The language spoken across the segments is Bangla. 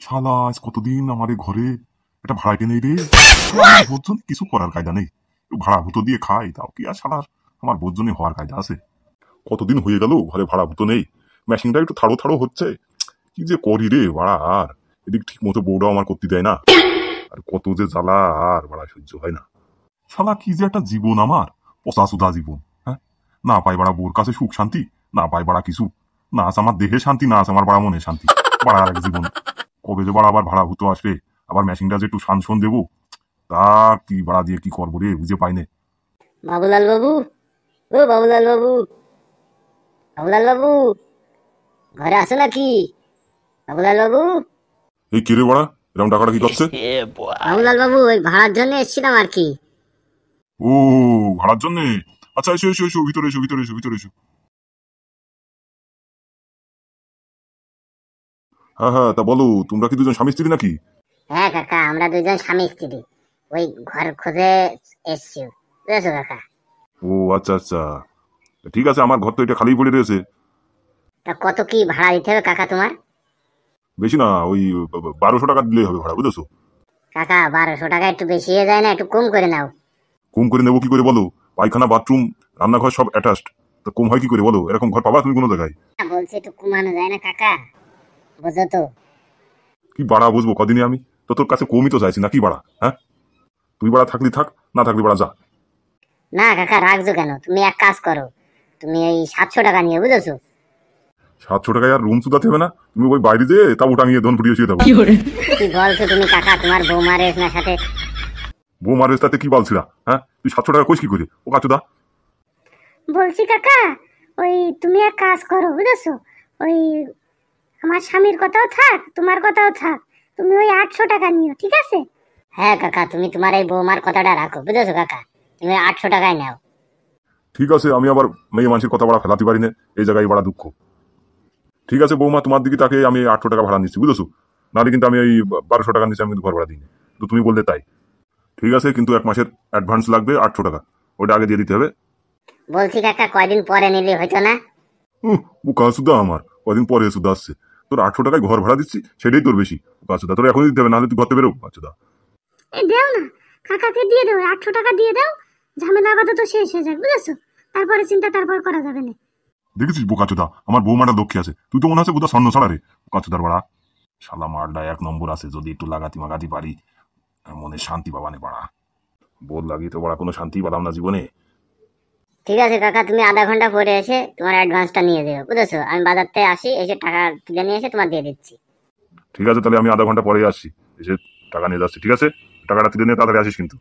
শালা আজ কতদিন আমার এই ঘরে একটা ভাড়াটে নেই রে। বোঝজন কিছু করার কায়দা নেই, একটু ভাড়া ভূতো দিয়ে খাই, তাও কি আর শালার আমার বোঝজনে হওয়ার কায়দা আছে? কতদিন হয়ে গেল ঘরে ভাড়া ভূতো নেই, মেশিনটা একটু থাড়ো থাড়ো হচ্ছে, কি যে করি রে বাড়া। আর এদিক ঠিক মতো বউটাও আমার করতে দেয় না, আর কত যে জ্বালা, আর বাড়া সহ্য হয় না। শালা কি যে একটা জীবন আমার, পচা সুধা জীবন। হ্যাঁ, না পাই বাড়া বোর কাছে সুখ শান্তি, না পাই বাড়া কিছু, না আছে আমার দেহে শান্তি, না আছে আমার বাড়া মনে শান্তি। বাড়া আর এক জীবন, কবে যে বাড়া আবার ভাড়া ভূতো আসবে, আবার মেশিনটা যে একটু শানশন দেবো, তা কি বাড়া দিয়ে কি করবো রে বুঝে পাইনে। বাবুলাল বাবু, ও বাবুলাল বাবু, বাবুলাল বাবু ঘরে আছো নাকি? বাবুলাল বাবু, এই কে রে বাড়া, এরকম টাকাটা কি করছে? বাবুলাল বাবু ওই ভাড়ার জন্য এসেছিলাম আর কি। ও ভাড়ার জন্য? আচ্ছা এসো এসো এসো, ভিতরে এসো ভিতরে এসো ভিতরে এসো। হ্যাঁ হ্যাঁ, তা বলো তোমরা কি দুজন স্বামী স্ত্রী নাকি? হ্যাঁ কাকা, আমরা দুজন স্বামী স্ত্রী, ওই ঘর খোঁজে এসছি, বুঝেছো কাকা? ও আচ্ছা আচ্ছা, ঠিক আছে, আমার ঘর তো এটা খালি পড়ে রয়েছে। তা কত কি ভাড়া দিতে হবে কাকা তোমার? বেশি না, ওই 1200 টাকা দিলেই হবে ভাড়া, বুঝেছো? কাকা 1200 টাকা একটু বেশি হয়ে যায় না? একটু কম করে নাও। কম করে নেবো কি করে বলো? পায়খানা বাথরুম রান্নাঘর সব অ্যাটাচড, তো কম হয় কি করে বলো? এরকম ঘর পাবা তুমি কোনো জায়গায়? বলছি একটু কমানো যায় না কাকা, বুঝো তো? কি বাড়া বুঝবো কদিনে আমি, তো তোর কাছে কমই তো চাইছি না, কি বাড়া? হ্যাঁ, তুই বাড়া থাকলি থাক, না থাকলি বাড়া যা। না কাকা রাখছো কেন, তুমি এক কাজ করো, তুমি ওই 700 টাকা নিয়ে, বুঝেছো? 700 টাকায় আর রুম সুদাতে হবে না, তুমি ওই বাইরে যেয়ে তাবু টাঙিয়ে ধন ফুটিয়ে শুয়ে থাকো। কি বলছো তুমি কাকা, তোমার বৌমার এসনার সাথে? বউ মারের তাতে কি বলছিলা? হ্যাঁ, তুই 700 টাকা কইস কি করে ও কাচুদা? বলছি কাকা, ওই তুমি এক কাজ করো, বুঝেছো? ওই আমার স্বামীর কথাও থাক, তোমার কথাও থাক, তুমি ওই 800 টাকা নিও, ঠিক আছে? হ্যাঁ কাকা, তুমি তোমার এই বৌমার কথাটা রাখো, বুঝেছো কাকা? তুমি 800 টাকায় নাও। ঠিক আছে, আমি আবার মেয়ে মানুষের কথা বাড়া ফেলাতে পারি না, এই জায়গায় বাড়া দুঃখ। ঠিক আছে বৌমা, তোমার দিকে তাকে আমি 800 টাকা ভাড়া নিচ্ছি, বুঝেছো? নাহলে কিন্তু আমি ওই 1200 টাকা নিচ্ছি, আমি কিন্তু ঘর ভাড়া দিই, তো তুমি বললে তাই। ঠিক আছে, কিন্তু 1 মাসের অ্যাডভান্স লাগবে 800 টাকা, ওটা আগে দিয়ে দিতে হবে। বলছি কাকা কয়দিন পরে নিলে হইতো না? বোকা সুদা আমার, কদিন পরে সুদা আসছে, তোর 800 টাকায় ঘর ভাড়া দিচ্ছি, সেটাই তোর বেশি। বোকা সুদা, তোর এখনই দিতে হবে, নাহলে তুই ঘর থেকে বেরো বাচ্চা। এই দাও না, কাকাকে দিয়ে দাও, 800 টাকা দিয়ে দাও, ঝামেলা আপাতত শেষ হয়ে যাক, বুঝেছো? তারপরে চিন্তা তারপর করা যাবে না। দেখেছিস বোকাচোদা, আমার বৌমাটা লক্ষ্যে আছে, তুই তো মনে আছে বোধা স্বর্ণ ছাড়া রে বোকাচোদার বাড়া। শালা মারডা 1 নম্বর আছে, যদি একটু লাগাতি মাগাতি পারি মনে শান্তি পাবানে বাড়া। বোধ লাগি তো বাড়া কোনো শান্তি পেলাম না জীবনে। ঠিক আছে কাকা, তুমি আধা ঘন্টা পরে এসে তোমার অ্যাডভান্সটা নিয়ে যেও, বুঝেছো? আমি বাজার থেকে আসি, এসে টাকা তুলে নিয়ে এসে তোমার দিয়ে দিচ্ছি। ঠিক আছে, তাহলে আমি আধা ঘন্টা পরে আসছি, এসে টাকা নিয়ে যাচ্ছি। ঠিক আছে, টাকাটা তুলে নিয়ে তাড়াতাড়ি আসিস কিন্তু।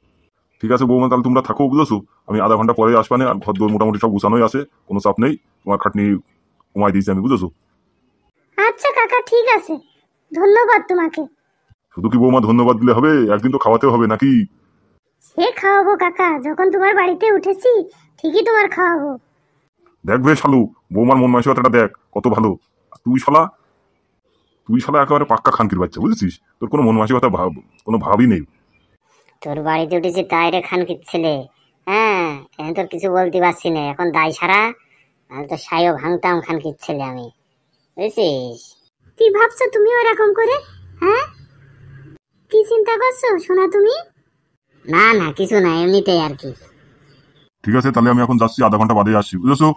ঠিক আছে বৌমা, তাহলে তোমরা থাকো, বুঝেছো? আমি আধা ঘন্টা পরে আসবানে, আর ঘর দোর মোটামুটি সব গুছানোই আছে, কোনো চাপ নেই, তোমার খাটনি কমাই দিয়েছি আমি, বুঝেছো? আচ্ছা কাকা ঠিক আছে, ধন্যবাদ তোমাকে। শুধু কি বৌমা ধন্যবাদ দিলে হবে? একদিন তো খাওয়াতে হবে নাকি? সে খাওয়াবো কাকা, যখন তোমার বাড়িতে উঠেছি ঠিকই তোমার খাওয়াবো। দেখবে শালু, বৌমার মন মানসিকতাটা দেখ কত ভালো। তুই শালা একেবারে পাক্কা খানকির বাচ্চা, বুঝেছিস? তোর কোনো মন মানসিকতা কোনো ভাবই নেই। তোর বাড়িতে উঠেছি তাই রে খানকির ছেলে। হ্যাঁ, এখন তোর কিছু বলতে পারছি না, এখন দায় সারা, আমি তো সাইও ভাঙতাম খানকির ছেলে আমি, বুঝেছিস? কি ভাবছো তুমি ওরকম করে? হ্যাঁ, কি চিন্তা করছো শোনা তুমি? না না কিছু না, এমনিতেই আর কি। ঠিক আছে, তাহলে আমি এখন যাচ্ছি, আধা ঘন্টা বাদে আসছি, বুঝেছো?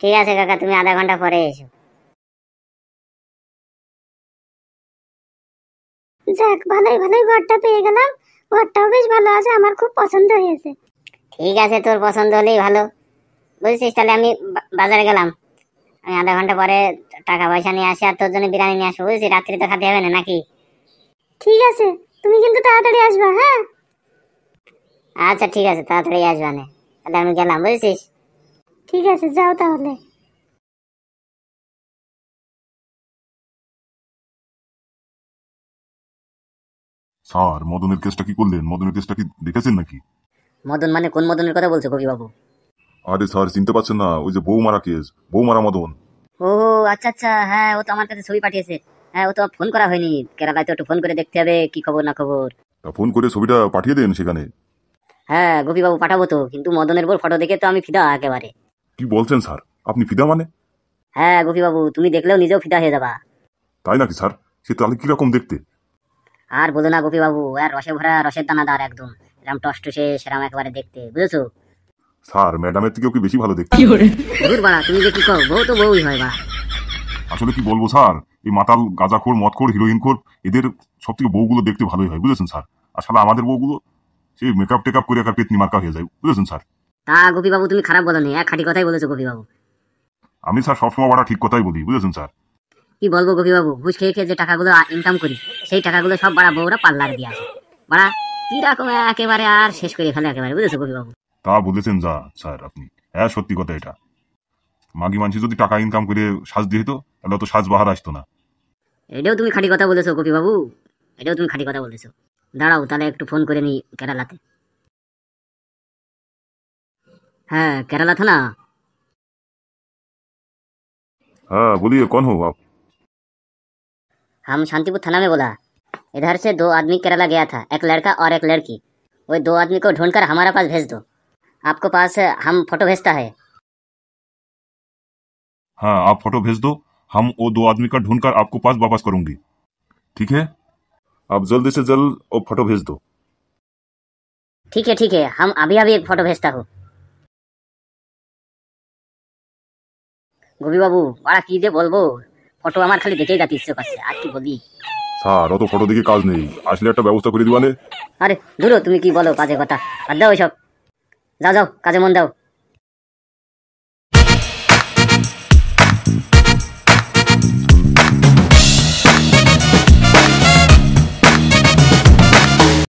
ঠিক আছে কাকা, তুমি আধা ঘন্টা পরে এসো। যাক, ভালোই ভালোই ঘরটা পেয়ে গেলাম, ঘরটাও বেশ ভালো আছে, আমার খুব পছন্দ হয়েছে। ঠিক আছে, তোর পছন্দ হলেই ভালো, বুঝছিস? তাহলে আমি বাজারে গেলাম, আমি আধা ঘন্টা পরে টাকা পয়সা নিয়ে আসি, আর তোর জন্য বিরিয়ানি নিয়ে আসবো, বুঝছিস? রাত্রি তো খেতে হবে না নাকি? ঠিক আছে, তুমি কিন্তু তাড়াতাড়ি আসবা, হ্যাঁ? আচ্ছা ঠিক আছে, তাড়াতাড়ি আসবা না, তাহলে আমি গেলাম, বুঝছিস? ঠিক আছে, যাও তাহলে। স্যার, মদনের কেসটা কি করলেন? মদনের কেসটা কি দেখেছেন নাকি? মদন মানে কোন মদনের কথা বলছো কবি বাবু? আরে স্যার, চিনতে পারছেন না? ওই যে বৌমারা কেস, বৌমারা মদন। ও আচ্ছা আচ্ছা, হ্যাঁ ও তো আমার কাছে ছবি পাঠিয়েছে। হ্যাঁ, ও তো ফোন করা হয়নি, কেরালায় তো একটু ফোন করে দেখতে হবে কি খবর না খবর। তা ফোন করে ছবিটা পাঠিয়ে দেন সেখানে। হ্যাঁ গোপী বাবু পাঠাবো তো, কিন্তু মদনের বোর ফটো দেখে তো আমি ফিদা একেবারে। কি বলছেন স্যার, আপনি ফিদা মানে? হ্যাঁ গোপী বাবু, তুমি দেখলেও নিজেও ফিদা হয়ে যাবা। তাই নাকি স্যার? সে তাহলে কিরকম দেখতে? আর বলো না গোপী বাবু, আর রসে ভরা রসের দানাদার একদম, এরম টসটসে সেরাম একবারে দেখতে, বুঝেছো? স্যার ম্যাডামের থেকেও কি বেশি ভালো দেখতে? দূর বাড়া, তুমি যে কি কও, বউ তো বউই হয় বা। আসলে কি বলবো স্যার, এই মাতাল গাঁজাখোর মদখোর হিরোইনখোর এদের সব থেকে বউগুলো দেখতে ভালোই হয়, বুঝেছেন স্যার। আর শালা আমাদের বউগুলো সেই মেকআপ টেকআপ করে একার পেতনি মার্কা হয়ে যায়, বুঝেছেন স্যার। তা গোপী বাবু তুমি খারাপ বলো নি, এক খাঁটি কথাই বলেছো গোপী বাবু। আমি স্যার সবসময় বাড়া ঠিক কথাই বলি, বুঝেছেন স্যার। কি বলবো গোপী বাবু, ঘুষ খেয়ে খেয়ে যে টাকাগুলো ইনকাম করি, সেই টাকাগুলো সব বাড়া বউরা পাল্লার দিয়ে আসে বাড়া, কিরকম একেবারে আর শেষ করে ফেলে একেবারে, বুঝেছো গোপী বাবু? তা বলেছেন যা স্যার আপনি, হ্যাঁ সত্যি কথা এটা। মাগি মানুষ যদি টাকা ইনকাম করে সাজ দিয়ে তো তাহলে তো সাজ বাহার আসতো না। এটাও তুমি খাঁটি কথা বলেছো গোপী বাবু, এটাও তুমি খাঁটি কথা বলেছো। দাঁড়াও তাহলে একটু ফোন করে নি কেরালাতে। হ্যাঁ केरला था ना। हाँ बोलिए कौन हो आप? हम शांतिपुर थाना में बोला, इधर से 2 आदमी केरला गया था, एक लड़का और एक लड़की। वो 2 आदमी को ढूंढकर हमारे पास भेज दो, आपको पास हम फोटो भेजता है। हाँ आप फोटो भेज दो, हम वो 2 आदमी का ढूंढ कर आपको पास वापस करूंगी। ठीक है, आप जल्दी से जल्द वो फोटो भेज दो। ठीक है, हम अभी अभी एक फोटो भेजता हूँ। গোপী বাবু ওরা কি যে বলবো, ফটো আমার খালি দেখেই যাতে ইচ্ছে করছে, আর কি বলি। স্যার অত ফটো দেখে কাজ নেই, আসলে একটা ব্যবস্থা করে দিবানে। আরে দূরো, তুমি কি বলো বাজে কথা, বাদ দাও ওইসব, যাও যাও কাজে মন দাও।